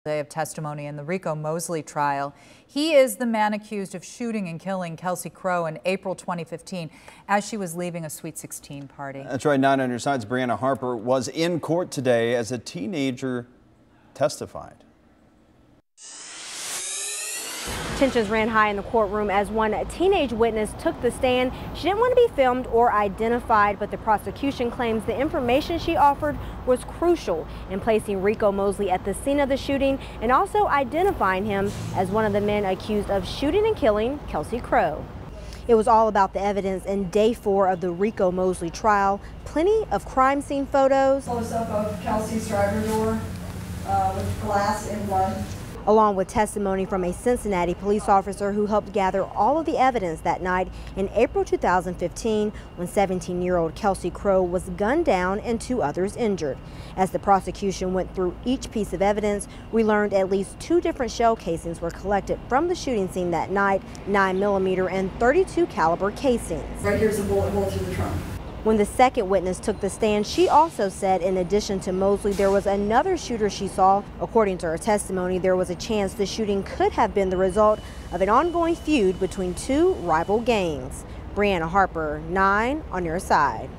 Day of testimony in the Rico Mosley trial. He is the man accused of shooting and killing Kelsie Crow in April 2015 as she was leaving a Sweet 16 party. That's right. 9 on your side's Brianna Harper was in court today as a teenager testified. Tensions ran high in the courtroom as one teenage witness took the stand. She didn't want to be filmed or identified, but the prosecution claims the information she offered was crucial in placing Rico Mosley at the scene of the shooting and also identifying him as one of the men accused of shooting and killing Kelsie Crow. It was all about the evidence in day 4 of the Rico Mosley trial. Plenty of crime scene photos. Close up of Kelsie's driver door with glass in blood, along with testimony from a Cincinnati police officer who helped gather all of the evidence that night in April 2015 when 17-year-old Kelsie Crow was gunned down and 2 others injured. As the prosecution went through each piece of evidence, we learned at least 2 different shell casings were collected from the shooting scene that night, 9mm and .32 caliber casings. right here's a bullet hole through the trunk. When the second witness took the stand, she also said in addition to Mosley, there was another shooter she saw. According to her testimony, there was a chance the shooting could have been the result of an ongoing feud between 2 rival gangs. Brianna Harper, 9 on your side.